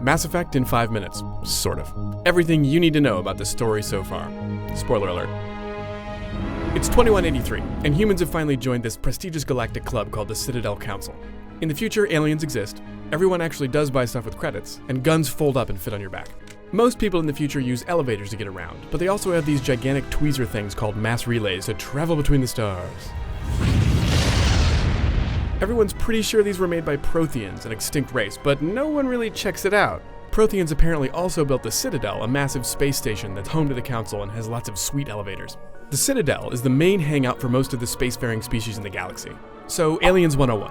Mass Effect in 5 minutes, sort of. Everything you need to know about the story so far. Spoiler alert. It's 2183, and humans have finally joined this prestigious galactic club called the Citadel Council. In the future, aliens exist, everyone actually does buy stuff with credits, and guns fold up and fit on your back. Most people in the future use elevators to get around, but they also have these gigantic tweezer things called mass relays to travel between the stars. Everyone's pretty sure these were made by Protheans, an extinct race, but no one really checks it out. Protheans apparently also built the Citadel, a massive space station that's home to the Council and has lots of sweet elevators. The Citadel is the main hangout for most of the spacefaring species in the galaxy. So, Aliens 101.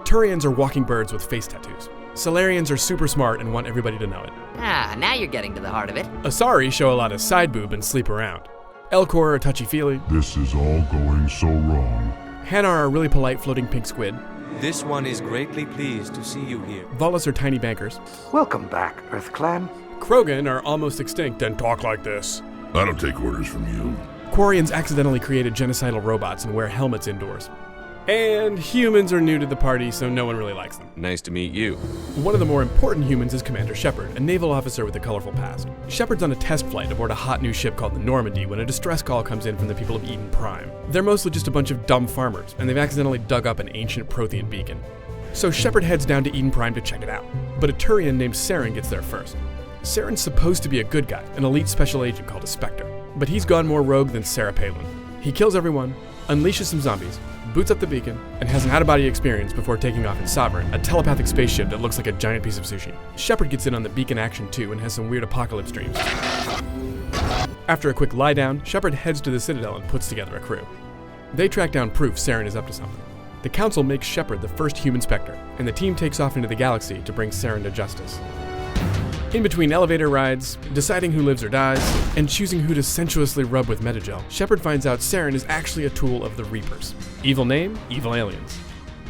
Turians are walking birds with face tattoos. Salarians are super smart and want everybody to know it. Ah, now you're getting to the heart of it. Asari show a lot of side boob and sleep around. Elcor are touchy-feely. This is all going so wrong. Hanar are really polite floating pink squid. This one is greatly pleased to see you here. Volus are tiny bankers. Welcome back, Earth Clan. Krogan are almost extinct and talk like this. I don't take orders from you. Quarians accidentally created genocidal robots and wear helmets indoors. And humans are new to the party, so no one really likes them. Nice to meet you. One of the more important humans is Commander Shepard, a naval officer with a colorful past. Shepard's on a test flight aboard a hot new ship called the Normandy when a distress call comes in from the people of Eden Prime. They're mostly just a bunch of dumb farmers, and they've accidentally dug up an ancient Prothean beacon. So Shepard heads down to Eden Prime to check it out. But a Turian named Saren gets there first. Saren's supposed to be a good guy, an elite special agent called a Spectre. But he's gone more rogue than Sarah Palin. He kills everyone, unleashes some zombies, boots up the beacon, and has an out-of-body experience before taking off in Sovereign, a telepathic spaceship that looks like a giant piece of sushi. Shepard gets in on the beacon action too and has some weird apocalypse dreams. After a quick lie down, Shepard heads to the Citadel and puts together a crew. They track down proof Saren is up to something. The Council makes Shepard the first human Spectre, and the team takes off into the galaxy to bring Saren to justice. In between elevator rides, deciding who lives or dies, and choosing who to sensuously rub with Metagel, Shepard finds out Saren is actually a tool of the Reapers. Evil name, evil aliens.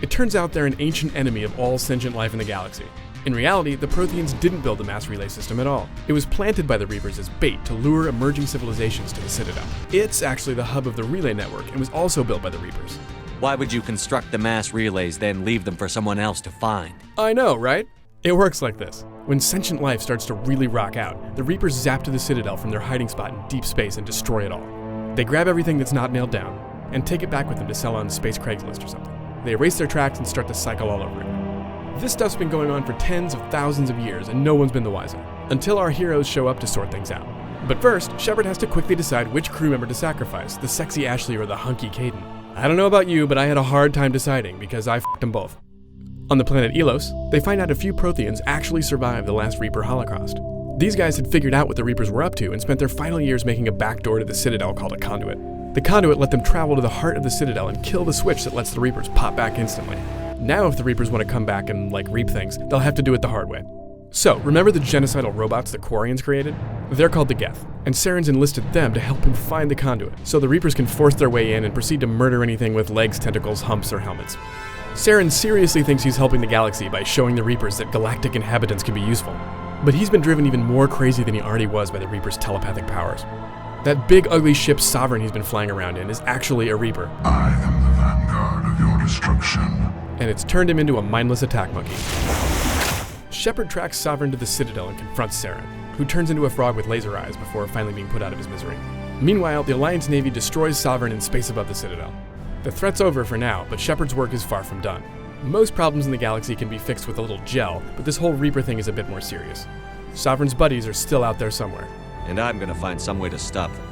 It turns out they're an ancient enemy of all sentient life in the galaxy. In reality, the Protheans didn't build the mass relay system at all. It was planted by the Reapers as bait to lure emerging civilizations to the Citadel. It's actually the hub of the relay network and was also built by the Reapers. Why would you construct the mass relays, then leave them for someone else to find? I know, right? It works like this. When sentient life starts to really rock out, the Reapers zap to the Citadel from their hiding spot in deep space and destroy it all. They grab everything that's not nailed down and take it back with them to sell on Space Craigslist or something. They erase their tracks and start to cycle all over again. This stuff's been going on for tens of thousands of years and no one's been the wiser, until our heroes show up to sort things out. But first, Shepard has to quickly decide which crew member to sacrifice, the sexy Ashley or the hunky Caden. I don't know about you, but I had a hard time deciding because I f***ed them both. On the planet Elos, they find out a few Protheans actually survived the last Reaper Holocaust. These guys had figured out what the Reapers were up to and spent their final years making a backdoor to the Citadel called a conduit. The conduit let them travel to the heart of the Citadel and kill the switch that lets the Reapers pop back instantly. Now if the Reapers want to come back and, reap things, they'll have to do it the hard way. So, remember the genocidal robots the Quarians created? They're called the Geth, and Saren's enlisted them to help him find the conduit, so the Reapers can force their way in and proceed to murder anything with legs, tentacles, humps, or helmets. Saren seriously thinks he's helping the galaxy by showing the Reapers that galactic inhabitants can be useful. But he's been driven even more crazy than he already was by the Reapers' telepathic powers. That big ugly ship Sovereign he's been flying around in is actually a Reaper. I am the vanguard of your destruction. And it's turned him into a mindless attack monkey. Shepard tracks Sovereign to the Citadel and confronts Saren, who turns into a frog with laser eyes before finally being put out of his misery. Meanwhile, the Alliance Navy destroys Sovereign in space above the Citadel. The threat's over for now, but Shepard's work is far from done. Most problems in the galaxy can be fixed with a little gel, but this whole Reaper thing is a bit more serious. Sovereign's buddies are still out there somewhere. And I'm gonna find some way to stop them.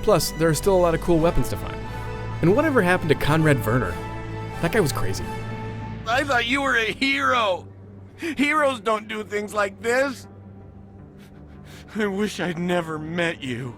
Plus, there are still a lot of cool weapons to find. And whatever happened to Conrad Werner? That guy was crazy. I thought you were a hero. Heroes don't do things like this. I wish I'd never met you.